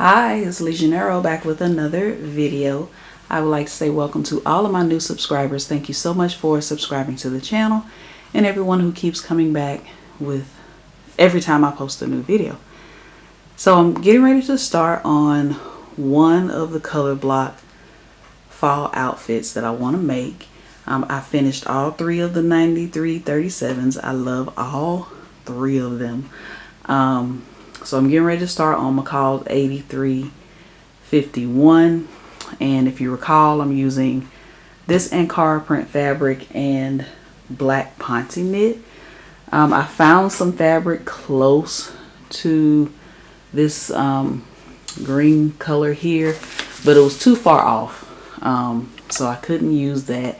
Hi, it's LeJanaro back with another video. I would like to say welcome to all of my new subscribers. Thank you so much for subscribing to the channel and everyone who keeps coming back with every time I post a new video. So I'm getting ready to start on one of the color block fall outfits that I want to make. I finished all three of the 9337s. I love all three of them. So I'm getting ready to start on McCall's 8351, and if you recall, I'm using this Ankara print fabric and black Ponte knit. I found some fabric close to this green color here, but it was too far off, so I couldn't use that.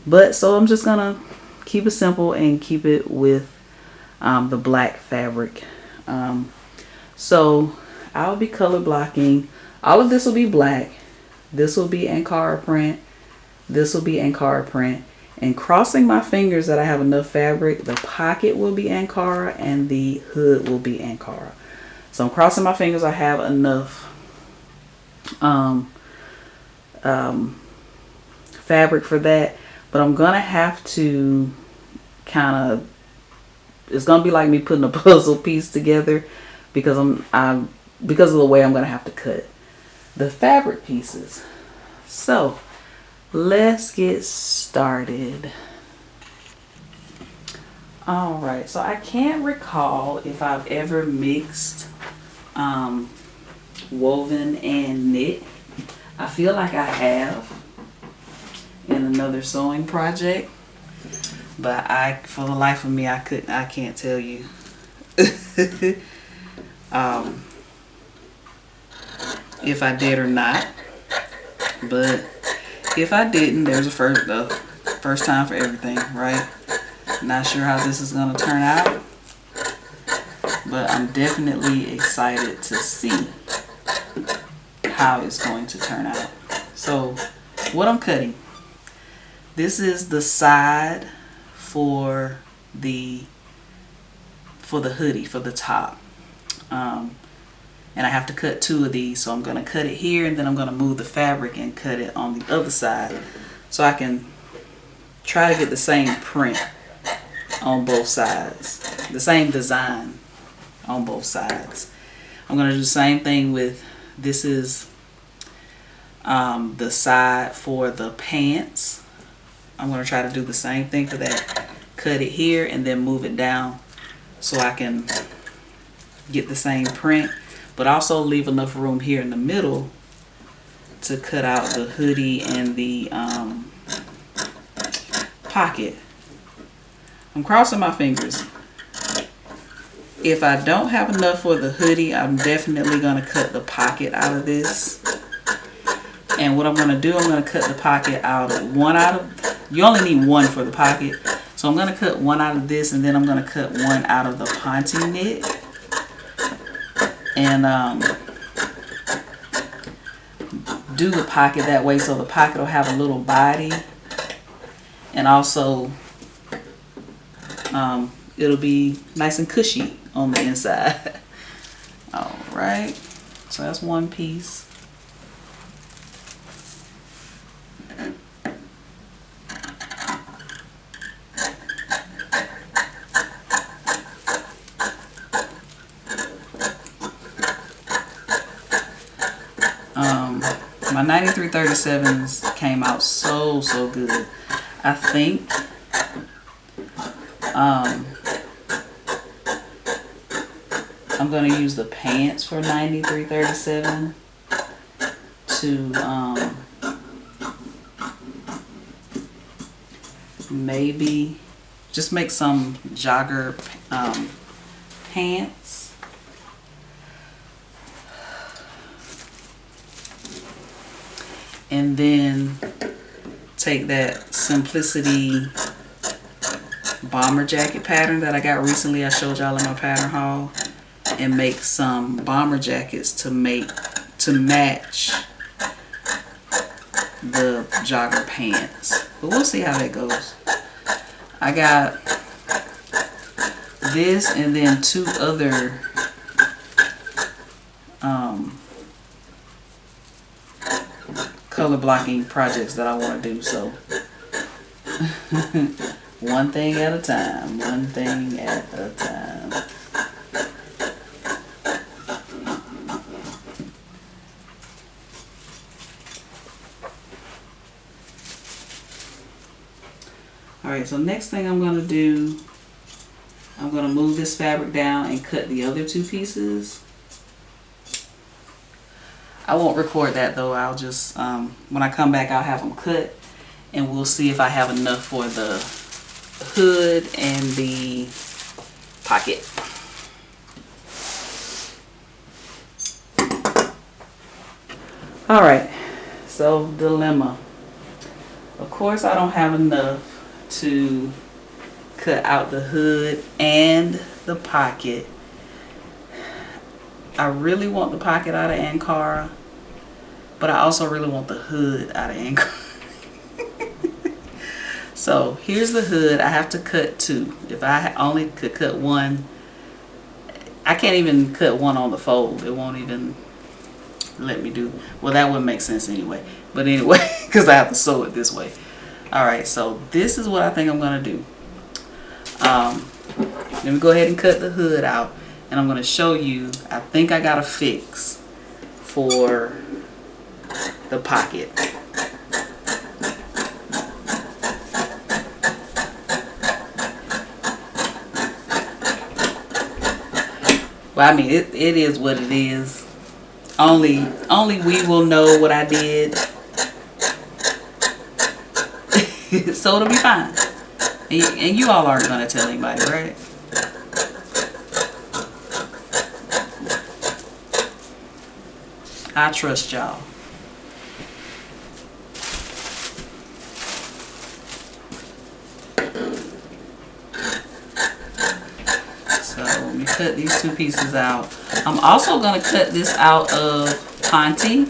But so I'm just gonna keep it simple and keep it with the black fabric. So I'll be color blocking. All of this will be black. This will be Ankara print. This will be Ankara print. And crossing my fingers that I have enough fabric, the pocket will be Ankara and the hood will be Ankara. So I'm crossing my fingers I have enough fabric for that. But I'm gonna have to kind of, it's gonna be like me putting a puzzle piece together, because because of the way I'm gonna have to cut the fabric pieces. So let's get started. All right, so I can't recall if I've ever mixed woven and knit. I feel like I have in another sewing project, but for the life of me, I can't tell you. If I did or not, but if I didn't, there's a first time for everything, right? Not sure how this is gonna turn out, but I'm definitely excited to see how it's going to turn out. So what I'm cutting, this is the side for the hoodie, for the top. And I have to cut two of these, so I'm going to cut it here and then I'm going to move the fabric and cut it on the other side so I can try to get the same print on both sides, the same design on both sides. I'm going to do the same thing with, this is the side for the pants. I'm going to try to do the same thing for that. Cut it here and then move it down so I can get the same print, but also leave enough room here in the middle to cut out the hoodie and the pocket. I'm crossing my fingers. If I don't have enough for the hoodie, I'm definitely going to cut the pocket out of this. And what I'm going to do, I'm going to cut the pocket out of you only need one for the pocket. So I'm going to cut one out of this, and then I'm going to cut one out of the Ponte knit. And do the pocket that way so the pocket will have a little body, and also it'll be nice and cushy on the inside. All right, so that's one piece. My 9337s came out so good. I think I'm going to use the pants for 9337 to maybe just make some jogger pants. And then take that Simplicity bomber jacket pattern that I got recently. I showed y'all in my pattern haul, and make some bomber jackets to match the jogger pants. But we'll see how that goes. I got this and then two other color blocking projects that I want to do. So one thing at a time, one thing at a time. Alright, so next thing I'm going to do, I'm going to move this fabric down and cut the other two pieces. I won't record that though. I'll just, when I come back, I'll have them cut and we'll see if I have enough for the hood and the pocket. Alright, so dilemma. Of course I don't have enough to cut out the hood and the pocket. I really want the pocket out of Ankara, but I also really want the hood out of Ankara. So here's the hood. I have to cut two. If I only could cut one, I can't even cut one on the fold. It won't even let me do. Well, that wouldn't make sense anyway. But anyway, because I have to sew it this way. Alright, so this is what I think I'm going to do. Let me go ahead and cut the hood out. And I'm going to show you, I think I got a fix for the pocket. Well, I mean, it is what it is. Only we will know what I did. So it'll be fine. And you all aren't going to tell anybody, right? I trust y'all. So let me cut these two pieces out. I'm also going to cut this out of Ponte,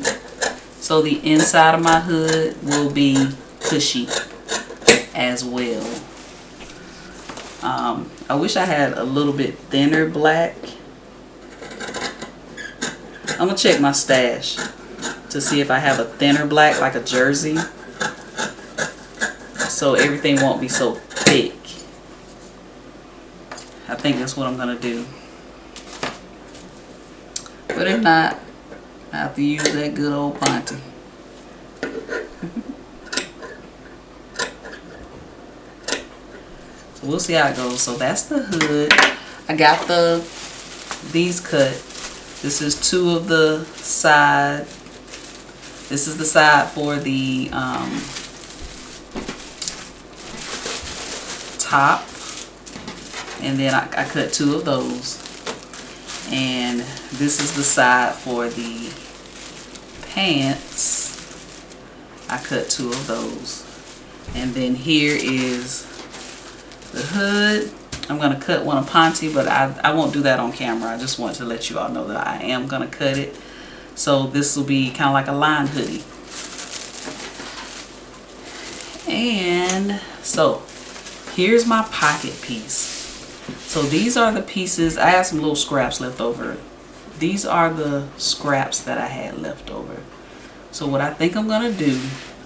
so the inside of my hood will be cushy as well. I wish I had a little bit thinner black. I'm gonna check my stash to see if I have a thinner black, like a jersey, so everything won't be so thick. I think that's what I'm gonna do. But if not, I have to use that good old Ponte. So we'll see how it goes. So that's the hood. I got these cut. This is two of the side. This is the side for the top. And then I cut two of those. And this is the side for the pants. I cut two of those. And then here is the hood. I'm going to cut one of Ponte, but I won't do that on camera. I just want to let you all know that I am going to cut it. So this will be kind of like a line hoodie. And so here's my pocket piece. So these are the pieces. I have some little scraps left over. These are the scraps that I had left over. So what I think I'm going to do,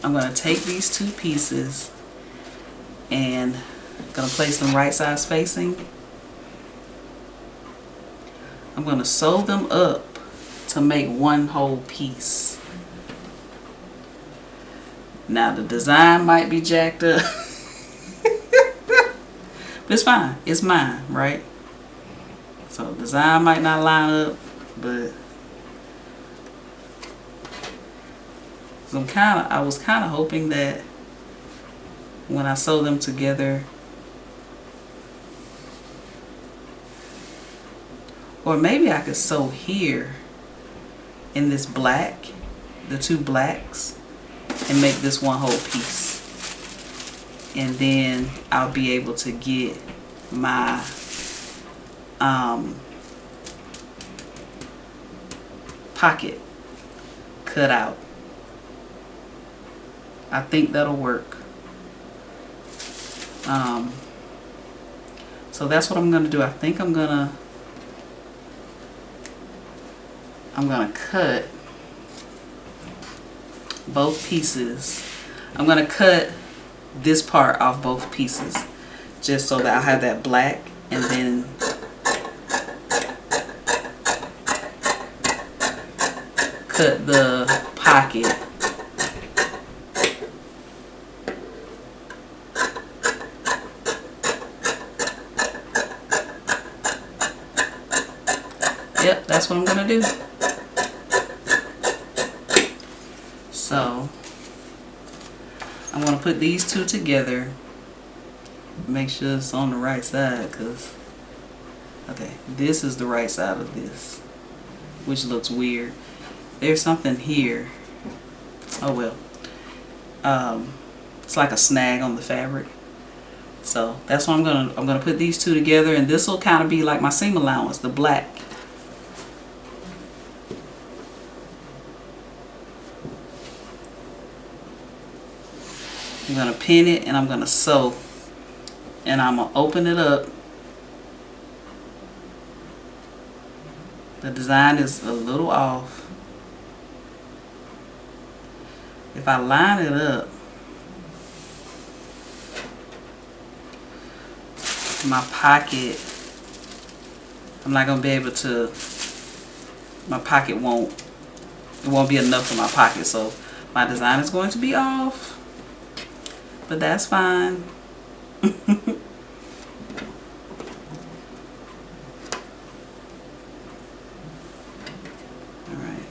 I'm going to take these two pieces and going to place them right side spacing. I'm going to sew them up to make one whole piece. Now the design might be jacked up. But it's fine. It's mine, right? So design might not line up, but I was kind of hoping that when I sew them together, or maybe I could sew here in this black, the two blacks, and make this one whole piece. And then I'll be able to get my pocket cut out. I think that'll work. So that's what I'm gonna do. I think I'm gonna cut both pieces. I'm going to cut this part off both pieces just so that I'll have that black, and then cut the pocket. Yep, that's what I'm gonna do. So I'm gonna put these two together. Make sure it's on the right side, because okay, this is the right side of this, which looks weird. There's something here. Oh well. It's like a snag on the fabric. So that's what I'm gonna put these two together, and this will kind of be like my seam allowance, the black. I'm gonna pin it, and I'm gonna sew, and I'm gonna open it up. The design is a little off. If I line it up, my pocket, I'm not gonna be able to, my pocket it won't be enough for my pocket, so my design is going to be off, but that's fine. Alright,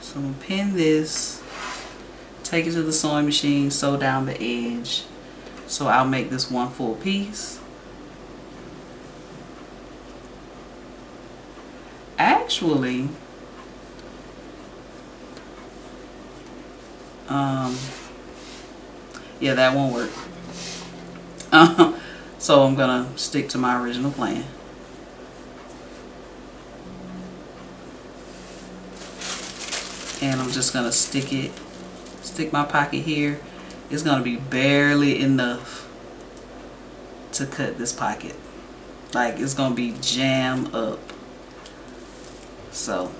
so I'm gonna pin this, take it to the sewing machine, sew down the edge. So I'll make this one full piece. Actually, yeah, that won't work. So I'm gonna stick to my original plan. And I'm just gonna stick my pocket here. It's gonna be barely enough to cut this pocket. Like, it's gonna be jammed up. So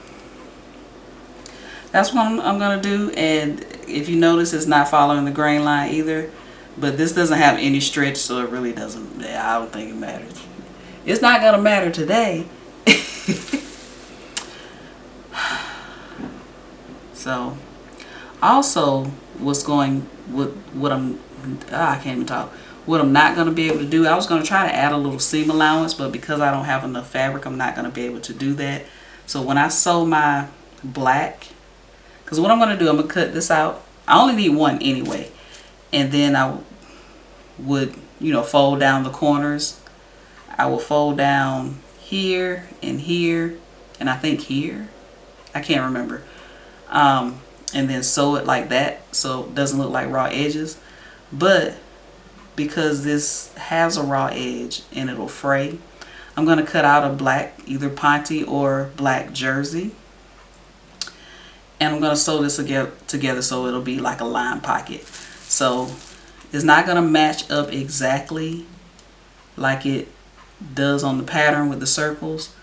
that's what I'm gonna do. And if you notice, it's not following the grain line either, but this doesn't have any stretch, so it really doesn't, I don't think it matters. It's not gonna matter today. So also what I'm not going to be able to do, I was going to try to add a little seam allowance, but because I don't have enough fabric, I'm not going to be able to do that. So when I sew my black, because what I'm going to do, I'm going to cut this out. I only need one anyway, and then I would, you know, fold down the corners. I will fold down here, and I think here, I can't remember, and then sew it like that so it doesn't look like raw edges. But because this has a raw edge and it'll fray, I'm going to cut out a black, either ponte or black jersey, and I'm going to sew this together so it'll be like a line pocket. So it's not going to match up exactly like it does on the pattern with the circles.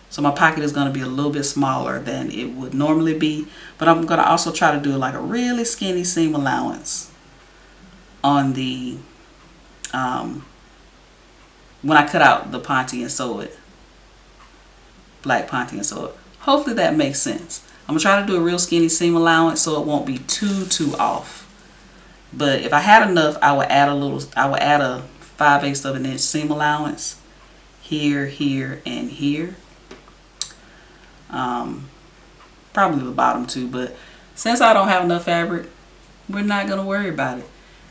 So my pocket is going to be a little bit smaller than it would normally be, but I'm going to also try to do like a really skinny seam allowance on the when I cut out the ponte and sew it, black ponte and sew it. Hopefully that makes sense. I'm gonna try to do a real skinny seam allowance so it won't be too off. But if I had enough, I would add a 5/8 of an inch seam allowance here, and here. Probably the bottom too, but since I don't have enough fabric, we're not gonna worry about it.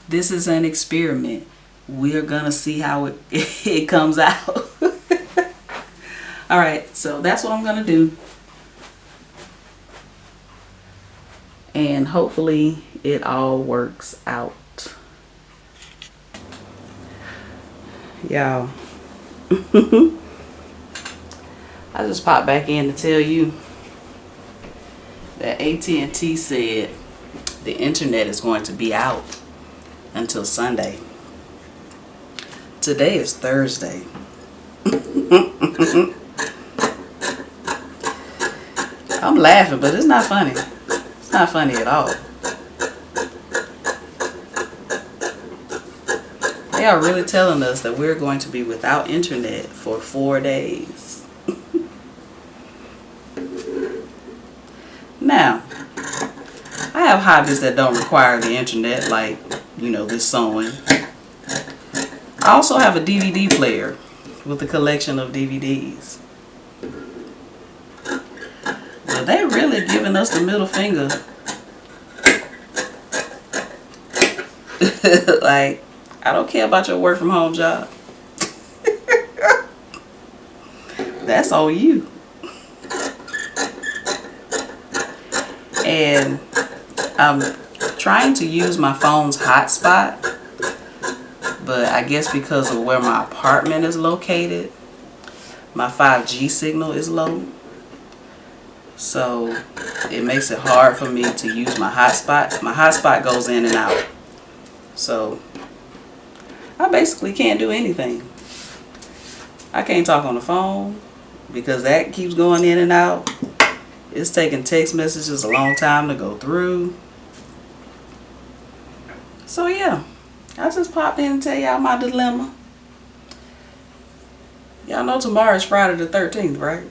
This is an experiment. We're gonna see how it comes out. All right, so that's what I'm gonna do, and hopefully it all works out. Y'all, I just popped back in to tell you that AT&T said the internet is going to be out until Sunday. Today is Thursday. I'm laughing, but it's not funny. It's not funny at all. They are really telling us that we're going to be without internet for 4 days. Now, I have hobbies that don't require the internet, like, you know, this sewing. I also have a DVD player with a collection of DVDs. But they're really giving us the middle finger. Like, I don't care about your work from home job. That's on you. And I'm trying to use my phone's hotspot, but I guess because of where my apartment is located, my 5G signal is low. So it makes it hard for me to use my hotspot. My hotspot goes in and out. So I basically can't do anything. I can't talk on the phone because that keeps going in and out. It's taking text messages a long time to go through. So yeah, I just popped in and tell y'all my dilemma. Y'all know tomorrow is Friday the 13th, right?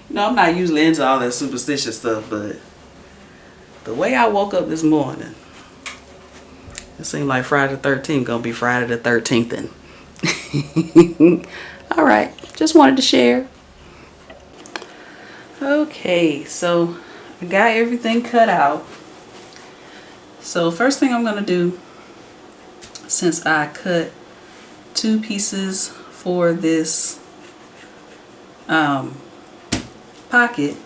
You know, I'm not usually into all that superstitious stuff, but the way I woke up this morning, it seemed like Friday the 13th gonna be Friday the 13th. And all right, just wanted to share. Okay, so I got everything cut out. So first thing I'm gonna do, since I cut 2 pieces for this pocket,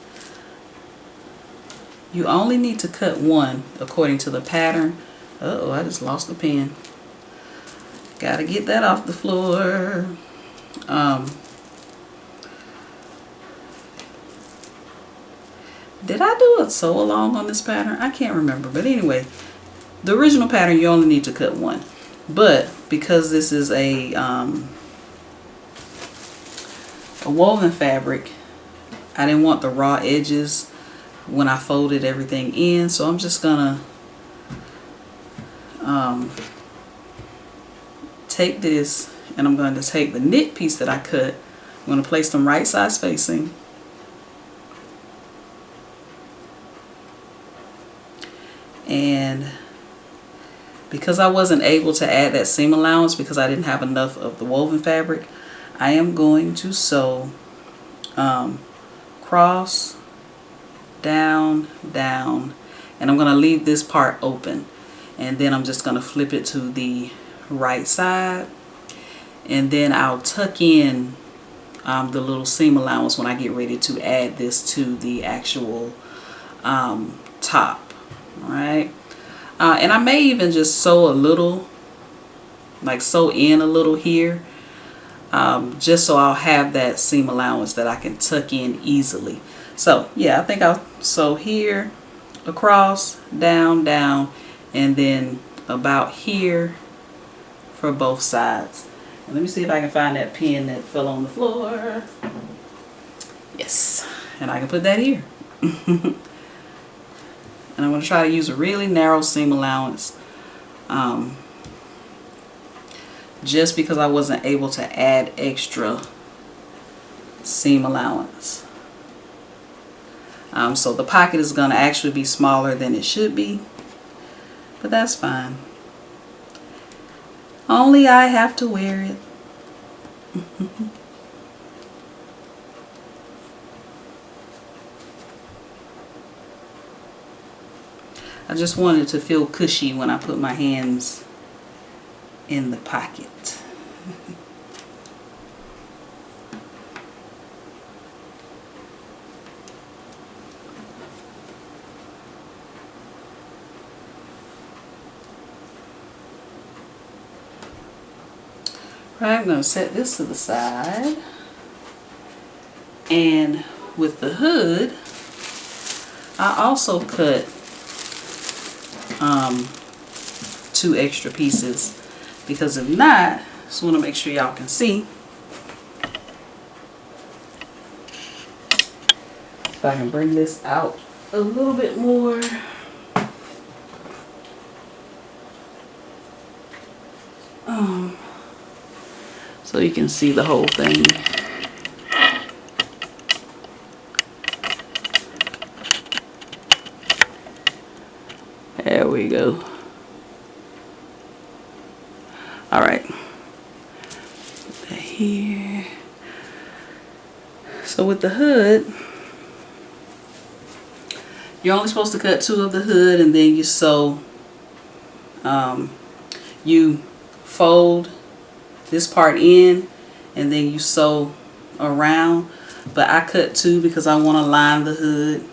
you only need to cut 1 according to the pattern. Uh-oh, I just lost the pen. Gotta get that off the floor. Did I do a sew along on this pattern? I can't remember, but anyway, the original pattern you only need to cut 1, but because this is a woven fabric, I didn't want the raw edges when I folded everything in, so I'm just gonna take this and I'm going to take the knit piece that I cut. I'm going to place them right side spacing. And because I wasn't able to add that seam allowance because I didn't have enough of the woven fabric, I am going to sew cross, down, down, and I'm going to leave this part open, and then I'm just going to flip it to the right side, and then I'll tuck in the little seam allowance when I get ready to add this to the actual top. All right, and I may even just sew a little, like sew in a little here, just so I'll have that seam allowance that I can tuck in easily. So yeah, I think I'll sew here, across, down, down, and then about here for both sides. And let me see if I can find that pin that fell on the floor. Yes, and I can put that here. And I'm going to try to use a really narrow seam allowance, just because I wasn't able to add extra seam allowance. So the pocket is going to actually be smaller than it should be, but that's fine. Only I have to wear it. I just wanted to feel cushy when I put my hands in the pocket. Right, I'm going to set this to the side. And with the hood, I also cut 2 extra pieces, because if not, just want to make sure y'all can see. If I can bring this out a little bit more. So you can see the whole thing. There we go. All right. Put that here. So with the hood, you're only supposed to cut 2 of the hood, and then you sew. You fold this part in, and then you sew around. But I cut 2 because I want to line the hood.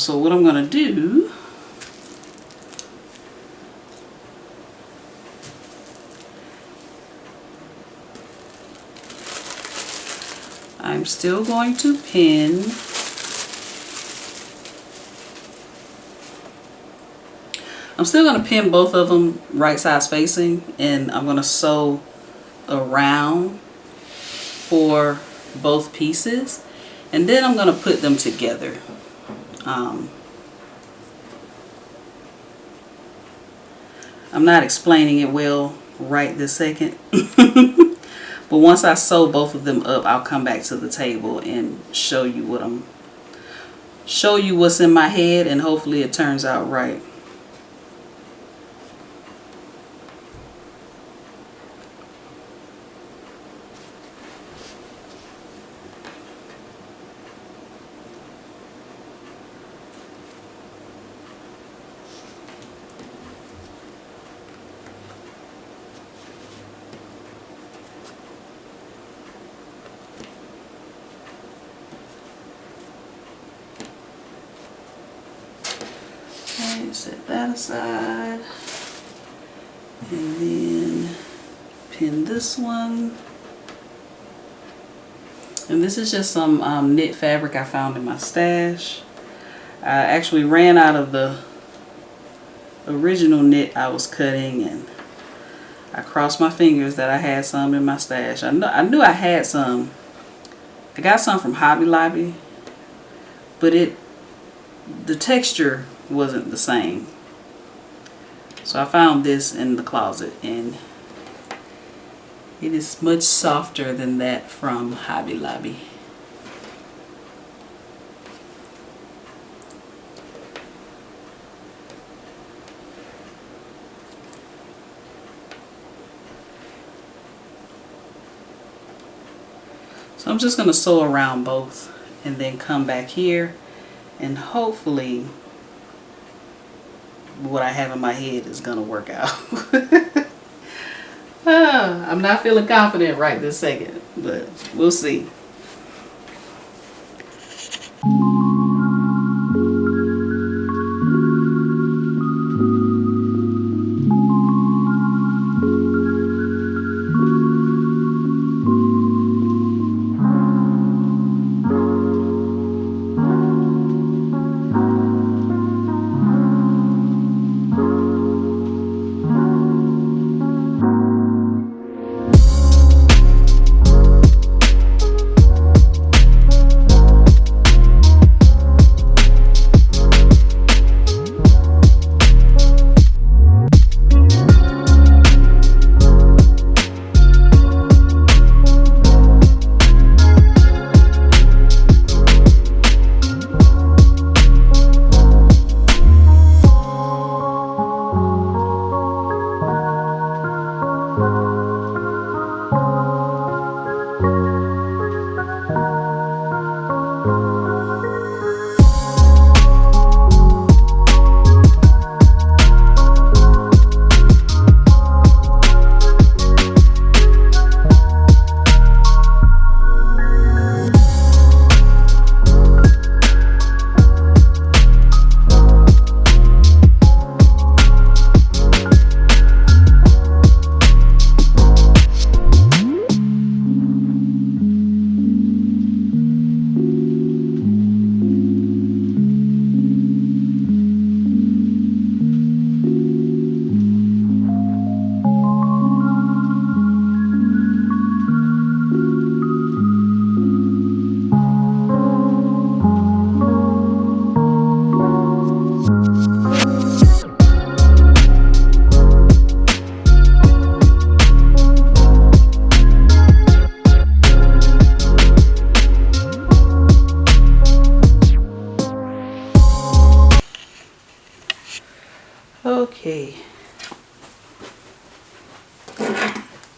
So what I'm going to do, I'm still going to pin. I'm still going to pin both of them right sides facing, and I'm going to sew around for both pieces, and then I'm going to put them together. I'm not explaining it well right this second, but once I sew both of them up, I'll come back to the table and show you what's in my head, and hopefully it turns out right. Okay, set that aside, and then pin this one. And this is just some knit fabric I found in my stash. I actually ran out of the original knit I was cutting, and I crossed my fingers that I had some in my stash. I knew I had some. I got some from Hobby Lobby, but the texture wasn't the same. So I found this in the closet, and it is much softer than that from Hobby Lobby. So I'm just going to sew around both and then come back here, and hopefully what I have in my head is going to work out. I'm not feeling confident right this second, but we'll see. Okay.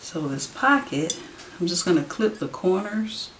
So this pocket, I'm just going to clip the corners.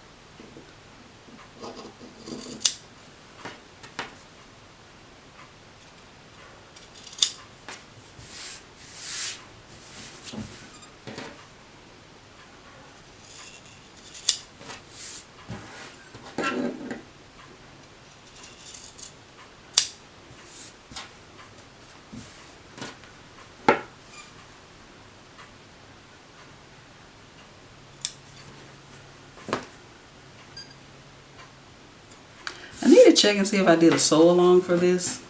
I need to check and see if I did a sew along for this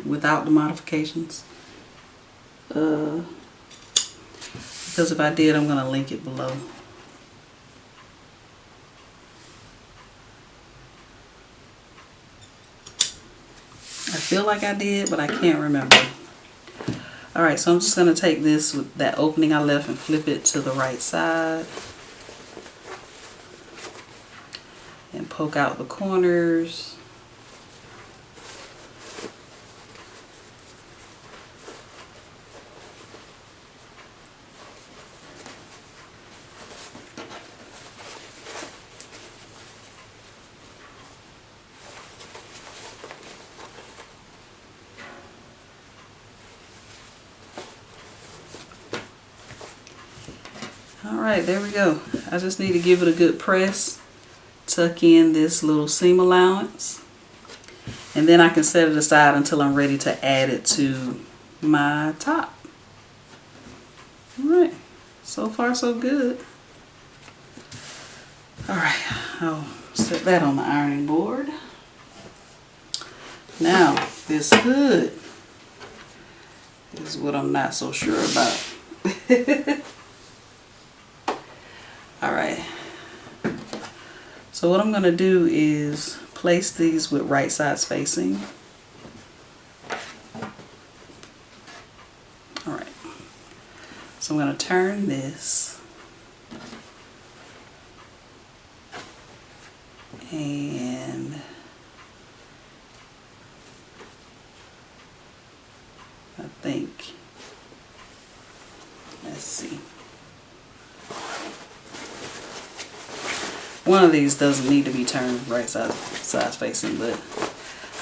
without the modifications. Because if I did, I'm going to link it below. I feel like I did, but I can't remember. Alright, so I'm just going to take this with that opening I left and flip it to the right side. And poke out the corners. Alright, there we go. I just need to give it a good press. Tuck in this little seam allowance. And then I can set it aside until I'm ready to add it to my top. Alright, so far so good. Alright, I'll set that on the ironing board. Now, this hood is what I'm not so sure about. Alright, so what I'm going to do is place these with right side spacing. Alright, so I'm going to turn this and I think, let's see. One of these doesn't need to be turned right side facing, but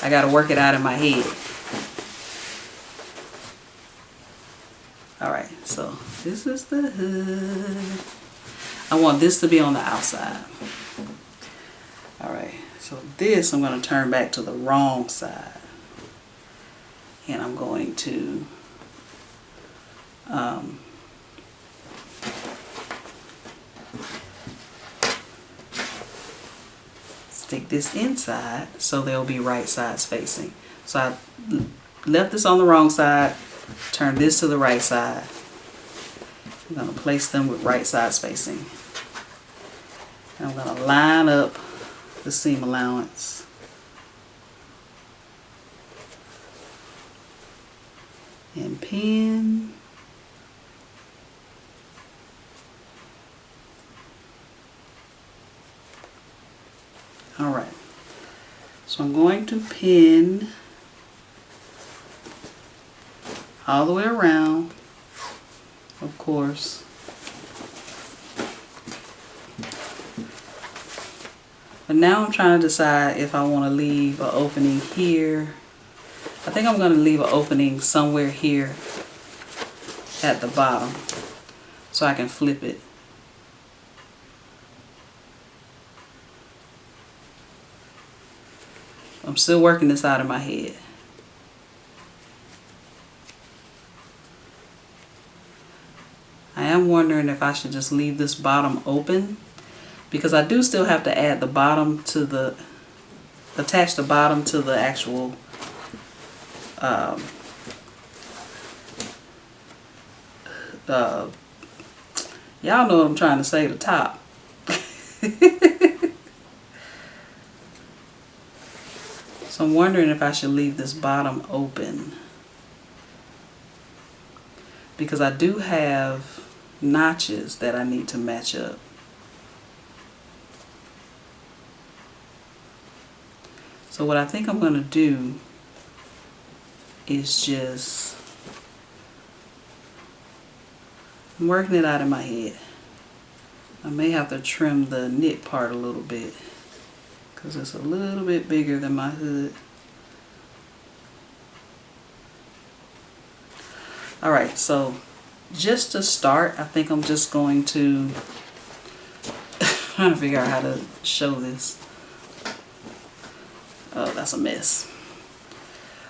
I got to work it out in my head. Alright, so this is the hood. I want this to be on the outside. Alright, so this I'm going to turn back to the wrong side. And I'm going to stick this inside so they'll be right sides facing. So I left this on the wrong side, turn this to the right side. I'm going to place them with right sides facing. And I'm going to line up the seam allowance. And pin. Alright, so I'm going to pin all the way around, of course. But now I'm trying to decide if I want to leave an opening here. I think I'm going to leave an opening somewhere here at the bottom so I can flip it. I'm still working this out in my head. I am wondering if I should just leave this bottom open, because I do still have to add the bottom to the, attach the bottom to the actual y'all know what I'm trying to say, the top. So I'm wondering if I should leave this bottom open, because I do have notches that I need to match up. So what I think I'm going to do is just, I'm working it out in my head. I may have to trim the knit part a little bit because it's a little bit bigger than my hood. Alright, so just to start, I think I'm just going to trying to figure out how to show this. Oh, that's a mess.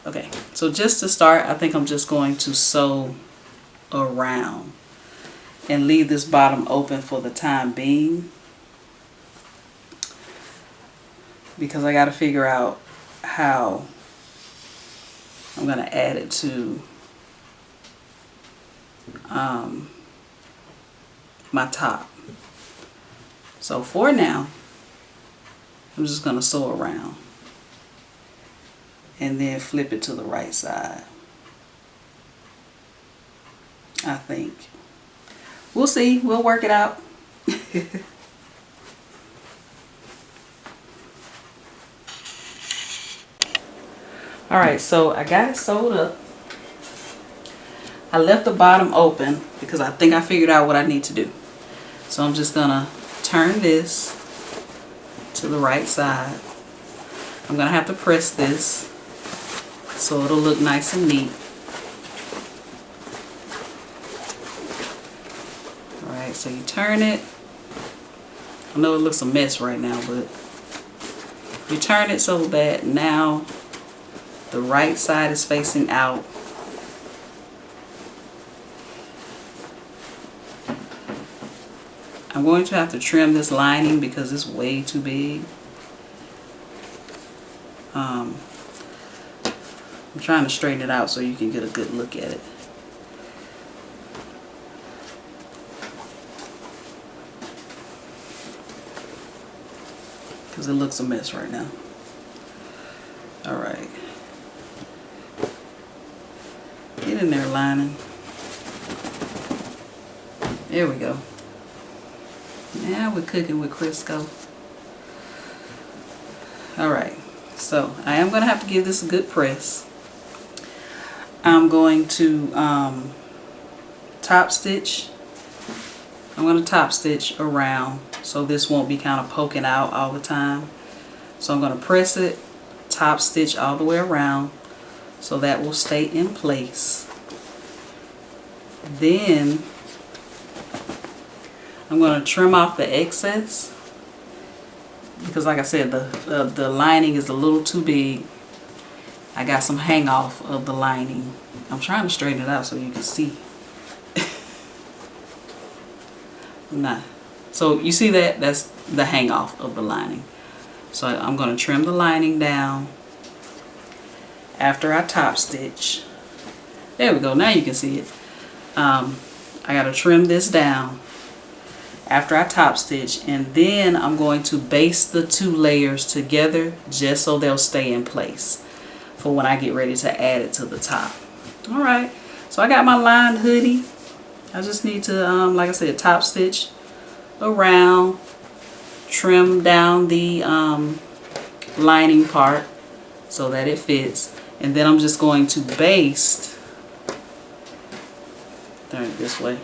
Okay, so just to start, I think I'm just going to sew around and leave this bottom open for the time being, because I got to figure out how I'm going to add it to my top. So for now, I'm just going to sew around and then flip it to the right side, I think. We'll see. We'll work it out. Alright, so I got it sewed up. I left the bottom open because I think I figured out what I need to do. So I'm just going to turn this to the right side. I'm going to have to press this so it'll look nice and neat. Alright, so you turn it. I know it looks a mess right now, but you turn it so that now the right side is facing out. I'm going to have to trim this lining because it's way too big. I'm trying to straighten it out so you can get a good look at it. Because it looks a mess right now. Alright. Get in there, lining. There we go. Now we're cooking with Crisco. Alright, so I am going to have to give this a good press. I'm going to top stitch. I'm going to top stitch around so this won't be kind of poking out all the time. So I'm going to press it, top stitch all the way around so that will stay in place. Then I'm going to trim off the excess because, like I said, the lining is a little too big. I got some hang off of the lining. I'm trying to straighten it out so you can see. Nah. So you see that? That's the hang off of the lining. So I'm going to trim the lining down after I top stitch. There we go. Now you can see it. I got to trim this down after I top stitch, and then I'm going to baste the two layers together just so they'll stay in place for when I get ready to add it to the top. Alright, so I got my lined hoodie. I just need to, like I said, top stitch around, trim down the lining part so that it fits, and then I'm just going to baste, turn it this way.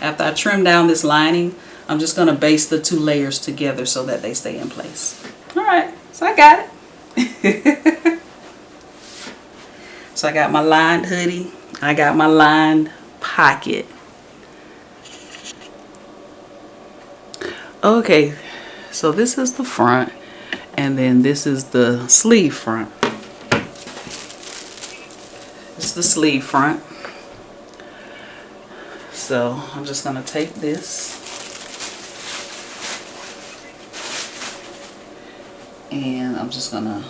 After I trim down this lining, I'm just going to baste the two layers together so that they stay in place. Alright, so I got it. So I got my lined hoodie. I got my lined pocket. Okay, so this is the front, and then this is the sleeve front. This is the sleeve front. So I'm just going to take this and I'm just going to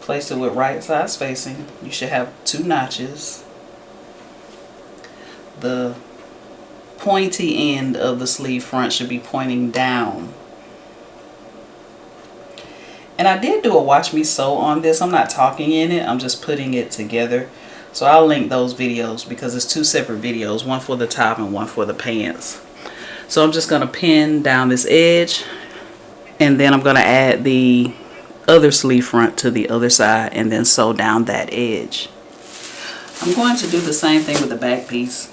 place it with right side spacing. You should have 2 notches. The pointy end of the sleeve front should be pointing down. And I did do a watch me sew on this. I'm not talking in it. I'm just putting it together. So I'll link those videos because it's 2 separate videos, one for the top and one for the pants. So I'm just going to pin down this edge And then I'm going to add the other sleeve front to the other side and then sew down that edge. I'm going to do the same thing with the back piece.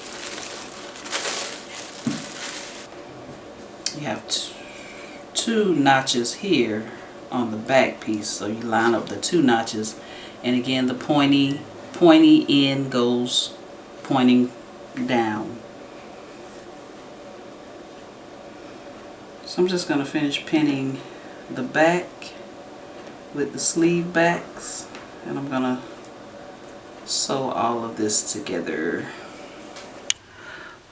You have two notches here on the back piece, so you line up the 2 notches, and again the pointy end goes pointing down. So I'm just going to finish pinning the back with the sleeve backs, and I'm going to sew all of this together.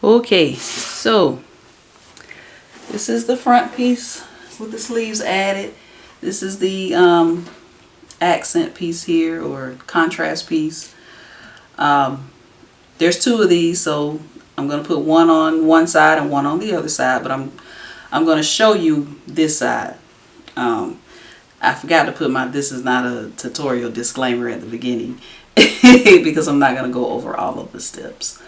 Okay, so this is the front piece with the sleeves added. This is the accent piece here, or contrast piece. There's 2 of these, so I'm going to put one on one side and one on the other side, but I'm going to show you this side. I forgot to put my "this is not a tutorial" disclaimer at the beginning because I'm not going to go over all of the steps.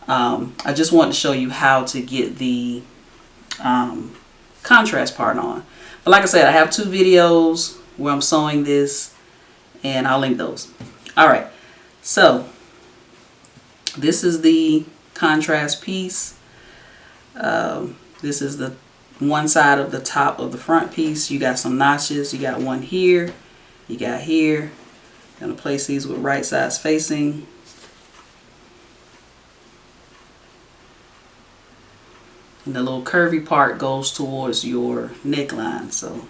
I just want to show you how to get the contrast part on. But like I said, I have 2 videos where I'm sewing this, and I'll link those. Alright, so this is the contrast piece. This is the one side of the top of the front piece. You got some notches. You got one here. You got here. I'm going to place these with right sides facing. And the little curvy part goes towards your neckline. So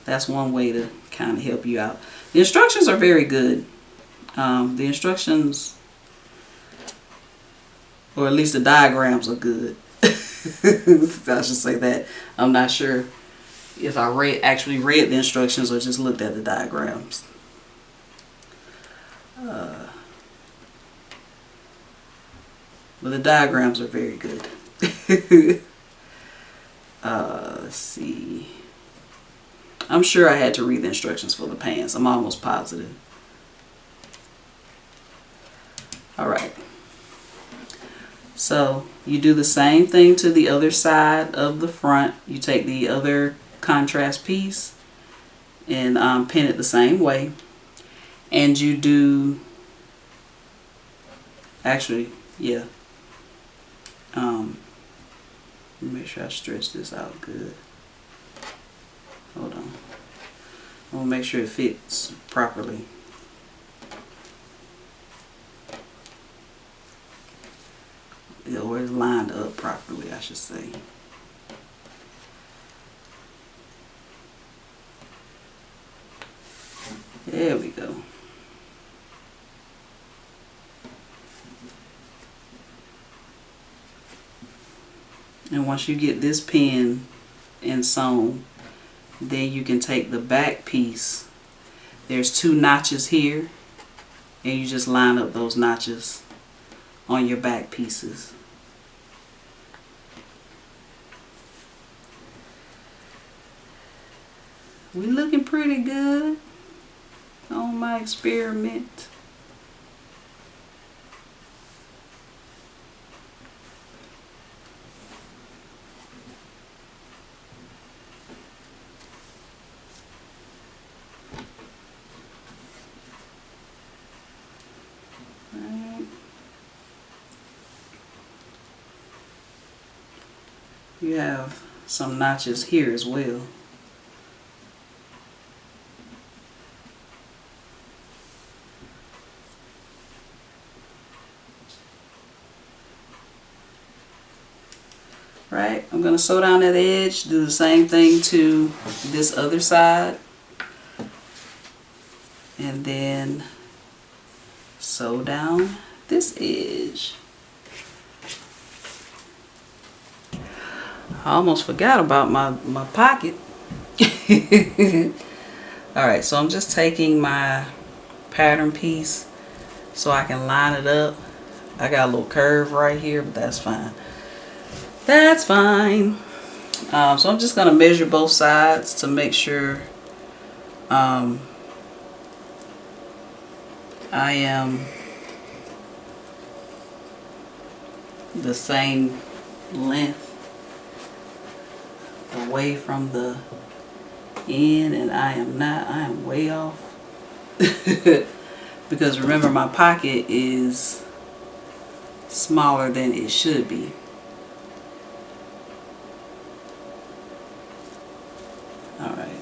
that's one way to kind of help you out. The instructions are very good. The instructions, or at least the diagrams, are good. I should say that. I'm not sure if I actually read the instructions or just looked at the diagrams. But the diagrams are very good. Let's see. I'm sure I had to read the instructions for the pants. I'm almost positive. Alright. So you do the same thing to the other side of the front. You take the other contrast piece and pin it the same way. And you do, actually, yeah. Make sure I stretch this out good. Hold on. I want to make sure it fits properly. Or it's lined up properly, I should say. There we go. And once you get this pin and sewn, then you can take the back piece. There's 2 notches here, and you just line up those notches on your back pieces. We looking pretty good on my experiment. You have some notches here as well. Right, I'm going to sew down that edge, do the same thing to this other side, and then sew down this edge. I almost forgot about my pocket. Alright, so I'm just taking my pattern piece so I can line it up. I got a little curve right here, but that's fine. That's fine. So I'm just going to measure both sides to make sure I am the same length away from the in, and I am way off. Because remember, my pocket is smaller than it should be. Alright,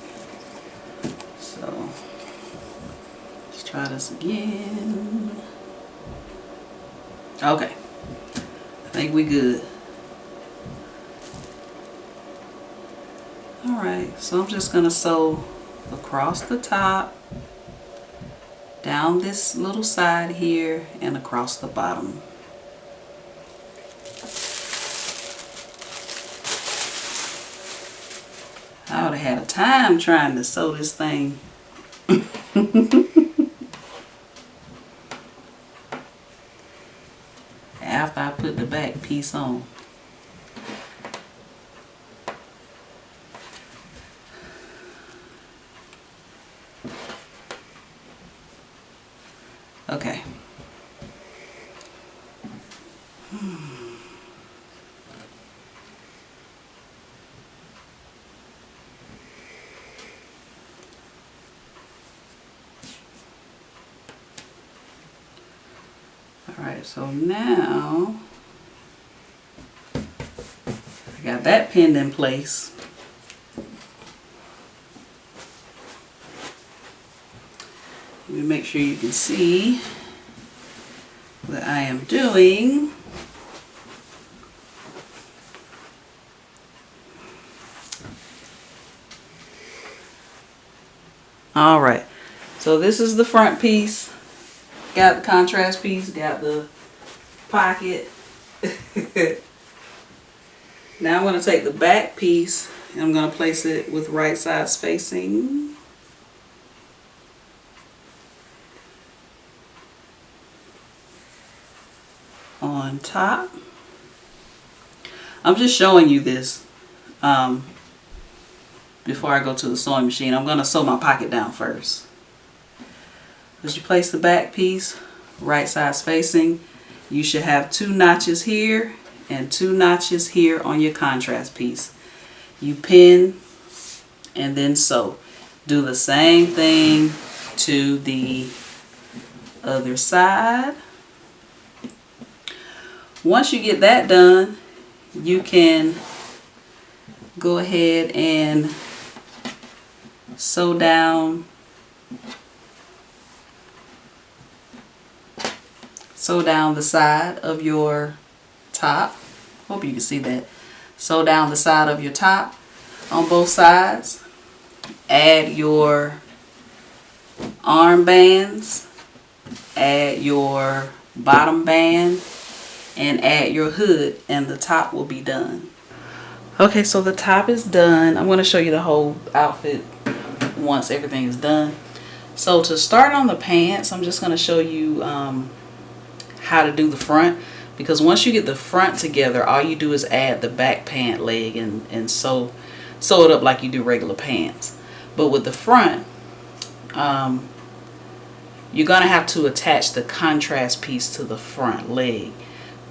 so let's try this again. Okay, I think we good. Alright, so I'm just going to sew across the top, down this little side here, and across the bottom. I would have had a time trying to sew this thing. After I put the back piece on. Okay. Alright, so now I got that pinned in place. Let me make sure you can see what I am doing. Alright, so this is the front piece. Got the contrast piece, got the pocket. Now I'm going to take the back piece and I'm going to place it with right sides facing. On top. I'm just showing you this before I go to the sewing machine. I'm going to sew my pocket down first. As you place the back piece right sides facing, you should have 2 notches here and 2 notches here on your contrast piece. You pin and then sew. Do the same thing to the other side. Once you get that done, you can go ahead and sew down the side of your top. Hope you can see that. Sew down the side of your top on both sides. Add your arm bands, add your bottom band, and add your hood, and the top will be done. Okay, so the top is done. I'm going to show you the whole outfit once everything is done. So to start on the pants, I'm just going to show you how to do the front, because once you get the front together, all you do is add the back pant leg and sew it up like you do regular pants. But with the front, you're going to have to attach the contrast piece to the front leg.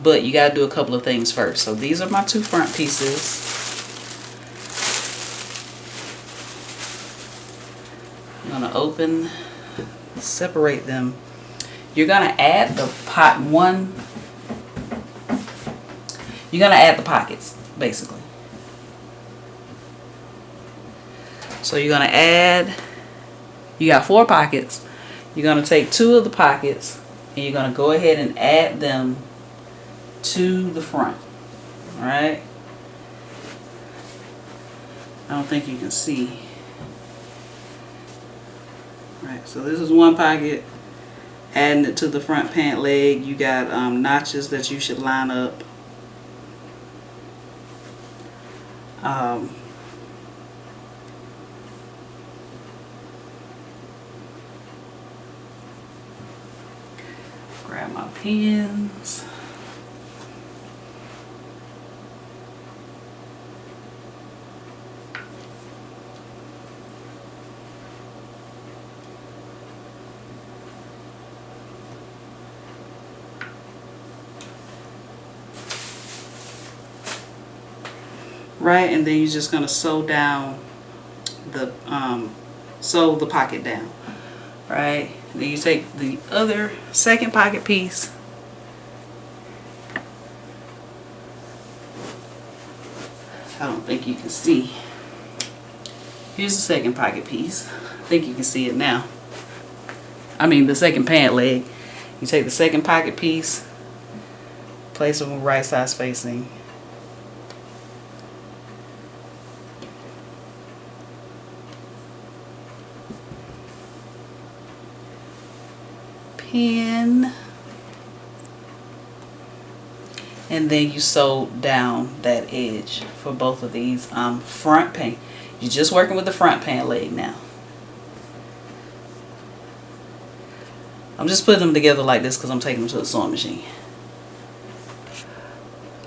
But you got to do a couple of things first. So these are my 2 front pieces. I'm going to open, separate them. You're going to add the you're going to add the pockets, basically. So you're going to add, you got 4 pockets. You're going to take 2 of the pockets and you're going to go ahead and add them to the front. Alright? I don't think you can see. Alright, so this is 1 pocket. Adding it to the front pant leg. You got notches that you should line up. Grab my pins. Right, and then you're just going to sew down the sew the pocket down, right? Then you take the other second pocket piece, I don't think you can see. Here's the second pocket piece. I think you can see it now. I mean the second pant leg. You take the second pocket piece, place them right side spacing. Pin. And then you sew down that edge for both of these front pant. You're just working with the front pant leg now. I'm just putting them together like this because I'm taking them to the sewing machine.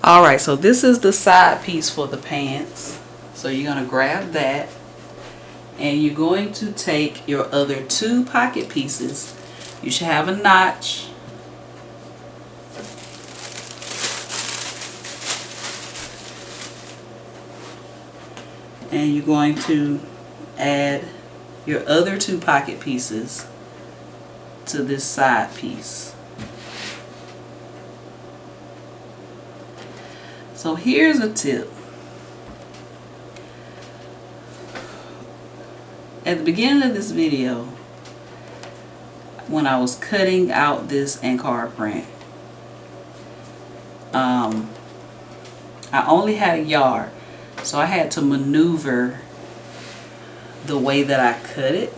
Alright, so this is the side piece for the pants. So you're going to grab that and you're going to take your other two pocket pieces. You should have a notch. And you're going to add your other two pocket pieces to this side piece. So here's a tip. At the beginning of this video, when I was cutting out this Ankara print, I only had a yard, so I had to maneuver the way that I cut it.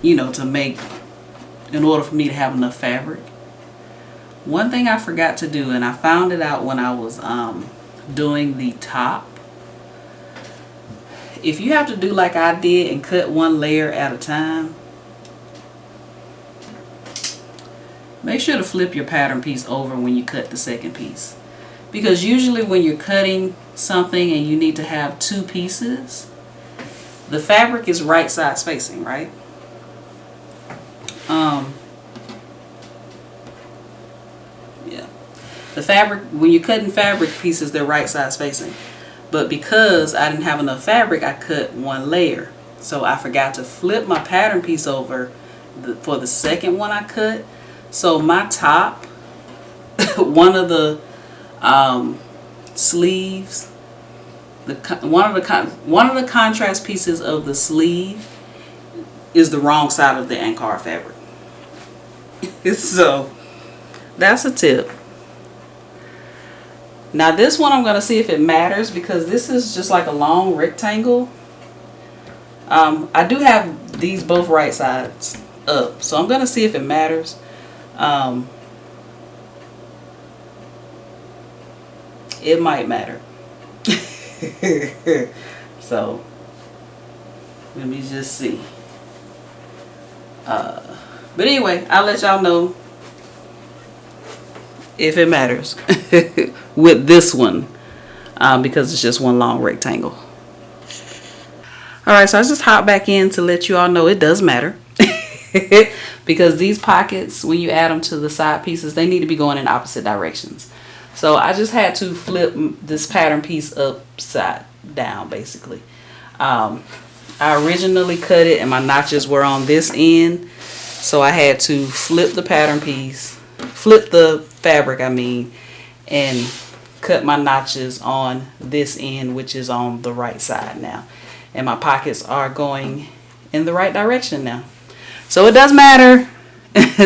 You know, to make, in order for me to have enough fabric. One thing I forgot to do, and I found it out when I was doing the top. If you have to do like I did and cut one layer at a time, make sure to flip your pattern piece over when you cut the second piece. Because usually when you're cutting something and you need to have two pieces, the fabric is right side spacing, right? Yeah. The fabric, when you're cutting fabric pieces, they're right side spacing. But because I didn't have enough fabric, I cut one layer. So I forgot to flip my pattern piece over for the second one I cut. So my top, one of the sleeves, one of the contrast pieces of the sleeve is the wrong side of the Ankara fabric. So that's a tip. Now this one I'm going to see if it matters, because this is just like a long rectangle. I do have these both right sides up, so I'm going to see if it matters. It might matter. So let me just see. But anyway, I'll let y'all know if it matters with this one, because it's just one long rectangle. Alright, so I just hopped back in to let you all know it does matter. Because these pockets, when you add them to the side pieces, they need to be going in opposite directions. So I just had to flip this pattern piece upside down, basically. I originally cut it and my notches were on this end, so I had to flip the pattern piece, flip the fabric, I mean, and cut my notches on this end, which is on the right side now. And my pockets are going in the right direction now. So it does matter.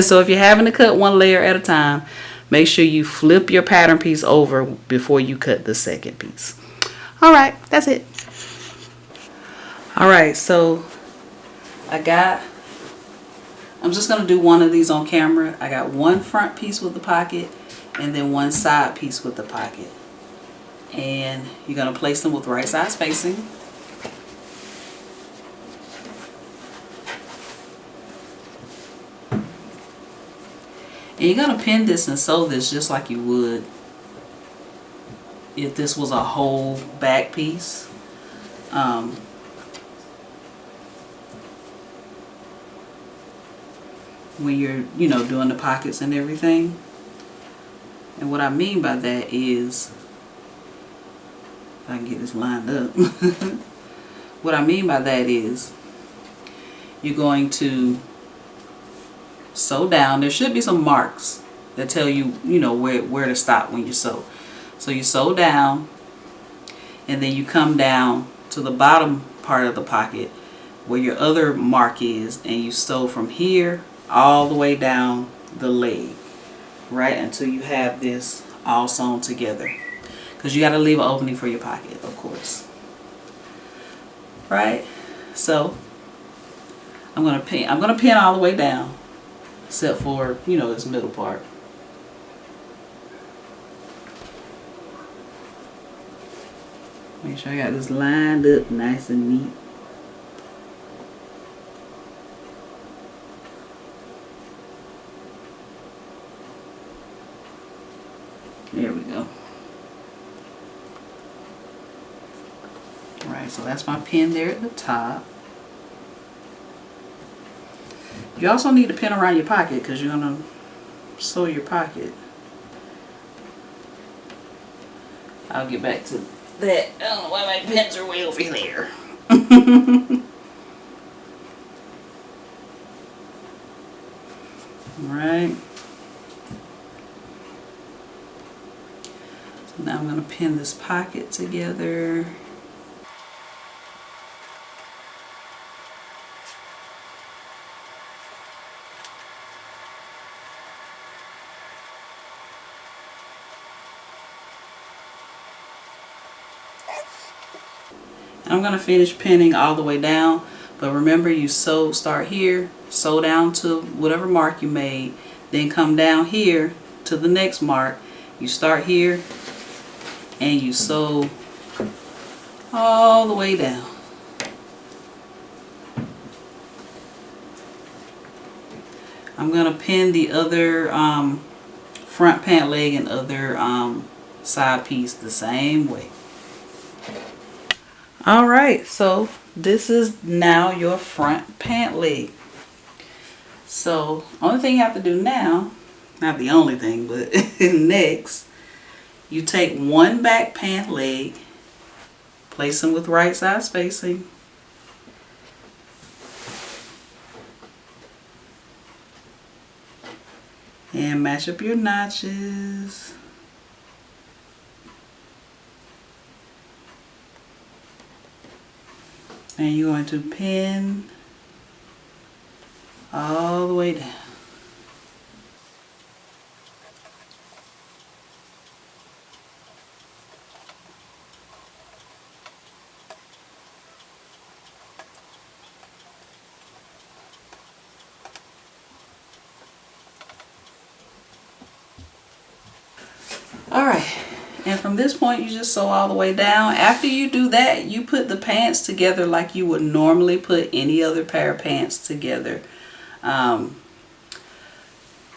So if you're having to cut one layer at a time, make sure you flip your pattern piece over before you cut the second piece. Alright, that's it. Alright, so I'm just going to do one of these on camera. I got one front piece with the pocket and then one side piece with the pocket. And you're going to place them with right side spacing. And you're going to pin this and sew this just like you would if this was a whole back piece. When you're, doing the pockets and everything. And what I mean by that is, if I can get this lined up. What I mean by that is you're going to sew down. There should be some marks that tell you, you know, where to stop when you sew. So you sew down, and then you come down to the bottom part of the pocket where your other mark is, and you sew from here all the way down the leg, right, until you have this all sewn together, because you got to leave an opening for your pocket, of course, right? So I'm gonna pin all the way down except for, you know, this middle part. Make sure I got this lined up nice and neat. There we go. Alright, so that's my pin there at the top. You also need to pin around your pocket because you're going to sew your pocket. I'll get back to that. I don't know why my pins are way over there. Alright. So now I'm going to pin this pocket together. I'm going to finish pinning all the way down, but remember, you start here, sew down to whatever mark you made, then come down here to the next mark. You start here and you sew all the way down. I'm going to pin the other front pant leg and other side piece the same way. Alright, so this is now your front pant leg. So, only thing you have to do now, not the only thing, but next, you take one back pant leg, place them with right side spacing, and match up your notches. And you're going to pin all the way down. Alright, and from this point you just sew all the way down. After you do that, you put the pants together like you would normally put any other pair of pants together,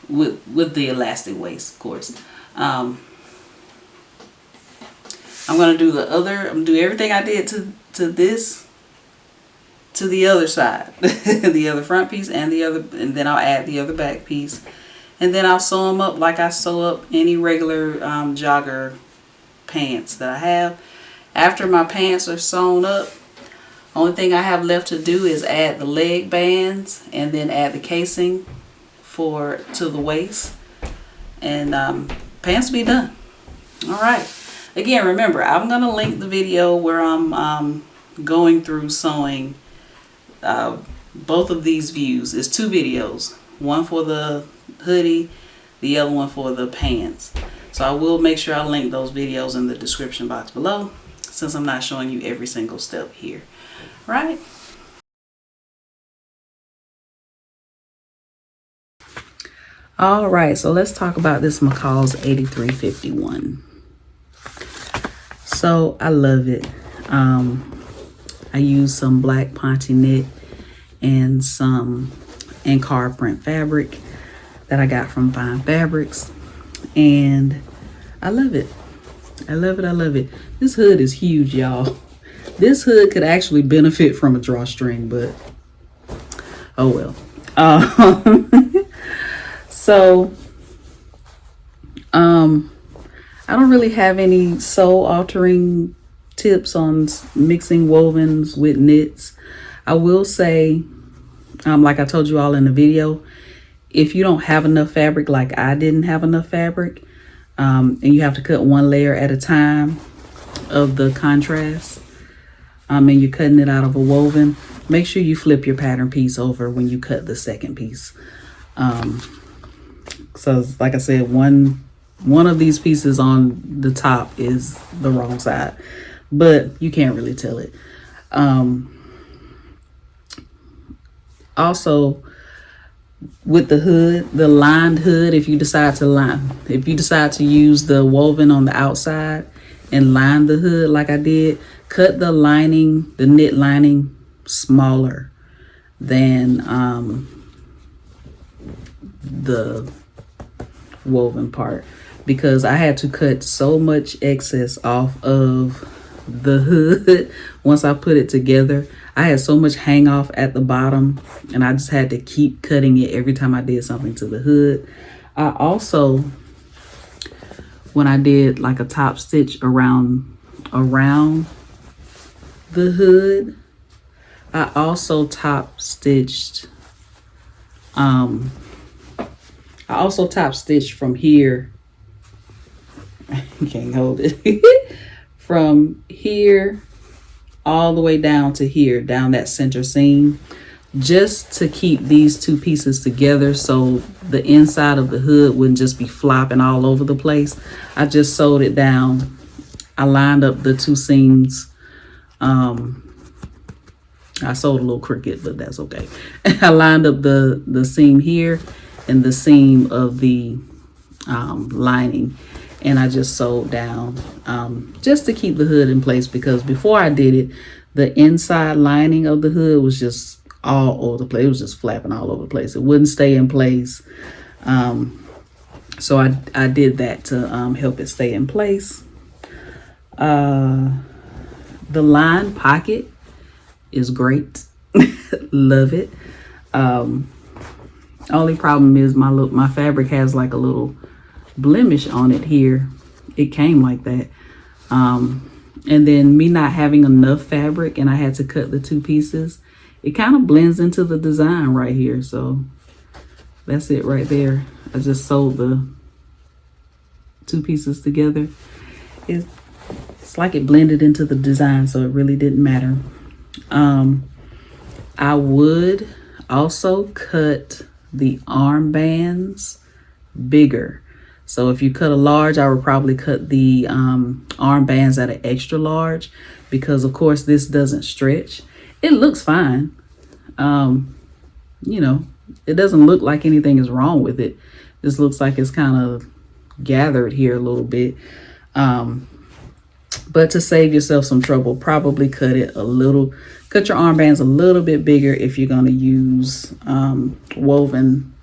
with the elastic waist, of course. I'm going to do everything I did to the other side, the other front piece and then I'll add the other back piece. And then I'll sew them up like I sew up any regular jogger pants that I have. After my pants are sewn up, only thing I have left to do is add the leg bands and then add the casing to the waist. And pants will be done. Alright. Again, remember, I'm going to link the video where I'm going through sewing both of these views. It's 2 videos. One for the hoodie, the other one for the pants. So I will make sure I link those videos in the description box below, since I'm not showing you every single step here, right? All right, so let's talk about this McCall's 8351. So I love it. I use some black ponte knit and some Encar print fabric that I got from Fine Fabrics, and I love it. I love it. I love it. This hood is huge, y'all. This hood could actually benefit from a drawstring, but oh well. So I don't really have any soul altering tips on mixing wovens with knits. I will say, like I told you all in the video, if you don't have enough fabric, like I didn't have enough fabric, and you have to cut one layer at a time of the contrast, and you're cutting it out of a woven, make sure you flip your pattern piece over when you cut the second piece. So like I said, one of these pieces on the top is the wrong side, but you can't really tell it. Also, with the hood, the lined hood, if you decide to use the woven on the outside and line the hood like I did, cut the lining, the knit lining, smaller than the woven part, because I had to cut so much excess off of the hood once I put it together. I had so much hang off at the bottom, and I just had to keep cutting it every time I did something to the hood. I also, when I did like a top stitch around the hood, I also top stitched from here. I can't hold it. From here all the way down to here, down that center seam, just to keep these two pieces together so the inside of the hood wouldn't just be flopping all over the place. I just sewed it down. I lined up the two seams. I sewed a little crooked, but that's okay. I lined up the seam here and the seam of the lining, and I just sewed down just to keep the hood in place, because before I did it, the inside lining of the hood was just all over the place. It was just flapping all over the place. It wouldn't stay in place. So I did that to help it stay in place. The line pocket is great. Love it. Only problem is my fabric has like a little blemish on it here. It came like that. And then me not having enough fabric, and I had to cut the two pieces, it kind of blends into the design right here. So that's it right there. I just sewed the two pieces together. It's like it blended into the design, so it really didn't matter. I would also cut the armbands bigger. So if you cut a large, I would probably cut the armbands at an extra large, because of course this doesn't stretch. It looks fine. You know, it doesn't look like anything is wrong with it. This looks like it's kind of gathered here a little bit. But to save yourself some trouble, probably cut your armbands a little bit bigger if you're going to use woven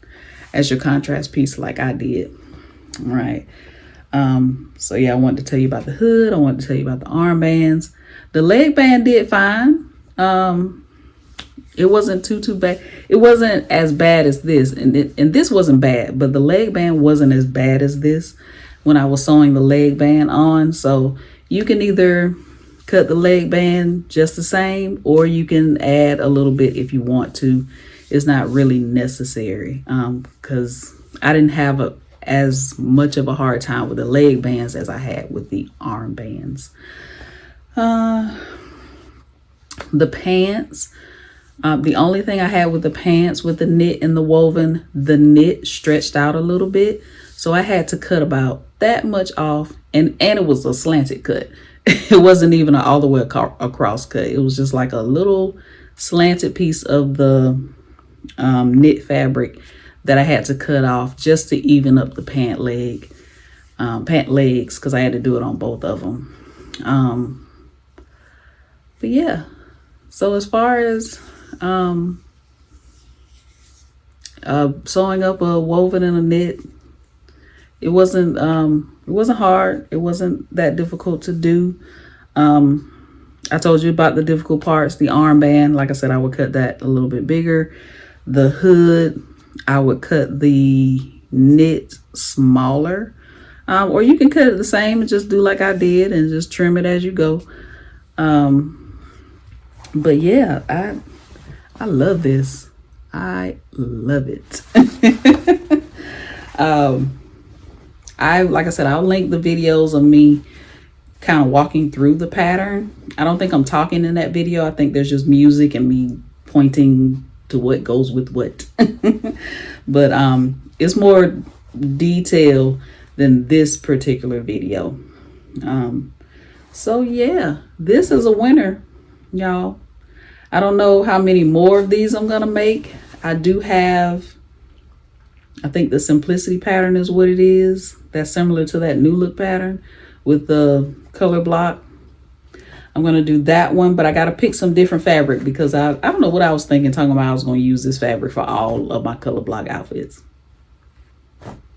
as your contrast piece like I did. All right. So yeah, I wanted to tell you about the hood. I wanted to tell you about the armbands. The leg band did fine. It wasn't too bad. It wasn't as bad as this, and this wasn't bad, but the leg band wasn't as bad as this when I was sewing the leg band on. So you can either cut the leg band just the same, or you can add a little bit if you want to. It's not really necessary, because I didn't have as much of a hard time with the leg bands as I had with the arm bands. The pants, the only thing I had with the pants, with the knit and the woven, the knit stretched out a little bit, so I had to cut about that much off, and it was a slanted cut. It wasn't even all the way across cut. It was just like a little slanted piece of the knit fabric that I had to cut off just to even up the pant legs, because I had to do it on both of them. But yeah, so as far as sewing up a woven and a knit, it wasn't hard. It wasn't that difficult to do. I told you about the difficult parts. The armband, like I said, I would cut that a little bit bigger. The hood, I would cut the knit smaller. Or you can cut it the same and just do like I did and just trim it as you go. But yeah, I love this. I love it. Like I said, I'll link the videos of me kind of walking through the pattern. I don't think I'm talking in that video. I think there's just music and me pointing to what goes with what. But it's more detailed than this particular video. So yeah, this is a winner, y'all. I don't know how many more of these I'm gonna make. I do have, I think the simplicity pattern is what it is. That's similar to that new look pattern with the color block. I'm gonna do that one, but I gotta pick some different fabric because I don't know what I was thinking, talking about I was gonna use this fabric for all of my color block outfits.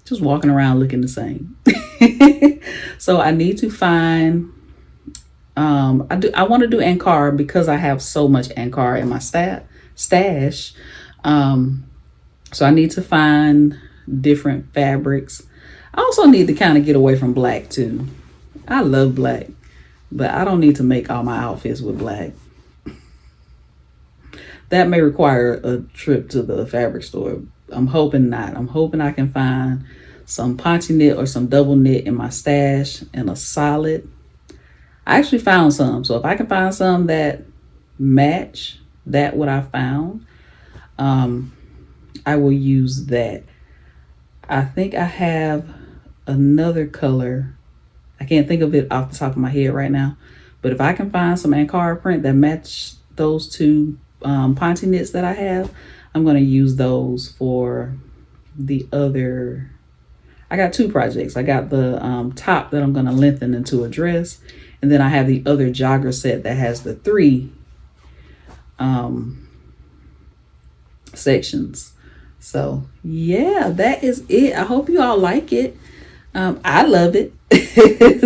Just walking around looking the same. So I need to find, I want to do Ankara because I have so much Ankara in my stash. So I need to find different fabrics. I also need to kind of get away from black too. I love black, but I don't need to make all my outfits with black. That may require a trip to the fabric store. I'm hoping not. I'm hoping I can find some ponchi knit or some double knit in my stash and a solid. I actually found some. So if I can find some that match that what I found, I will use that. I think I have another color. I can't think of it off the top of my head right now. But if I can find some Ankara print that match those two ponchi knits that I have, I'm going to use those for the other. I got two projects. I got the top that I'm going to lengthen into a dress. And then I have the other jogger set that has the 3 sections. So yeah, that is it. I hope you all like it. I love it.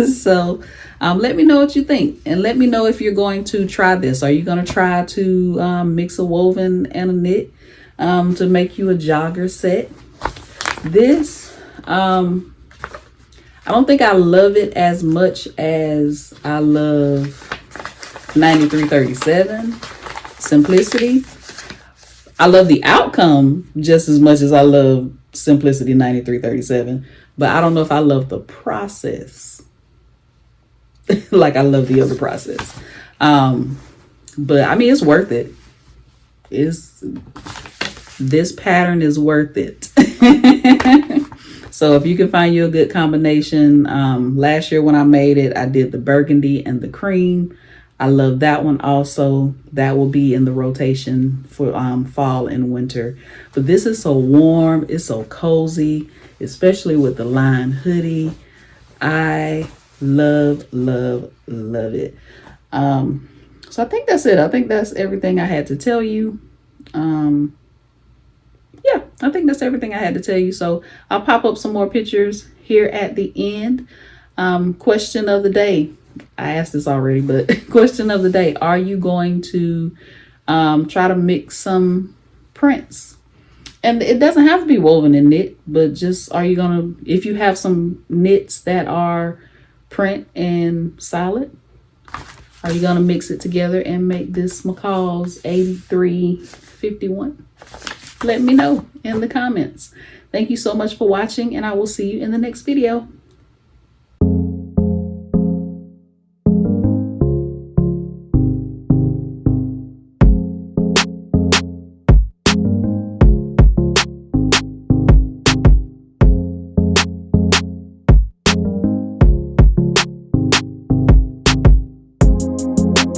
So let me know what you think, and let me know if you're going to try this. Are you going to try to mix a woven and a knit to make you a jogger set? This I don't think I love it as much as I love 9337 Simplicity. I love the outcome just as much as I love Simplicity 9337, but I don't know if I love the process like I love the other process. But I mean, it's worth it. This pattern is worth it. So if you can find you a good combination, last year when I made it, I did the burgundy and the cream. I love that one also. That will be in the rotation for fall and winter. But this is so warm. It's so cozy, especially with the lined hoodie. I love, love, love it. So I think that's it. I think that's everything I had to tell you. Yeah, I think that's everything I had to tell you. So I'll pop up some more pictures here at the end. Question of the day. I asked this already, but question of the day. Are you going to try to mix some prints? And it doesn't have to be woven and knit, but just are you going to, if you have some knits that are print and solid, are you going to mix it together and make this McCall's 8351? Let me know in the comments. Thank you so much for watching, and I will see you in the next video.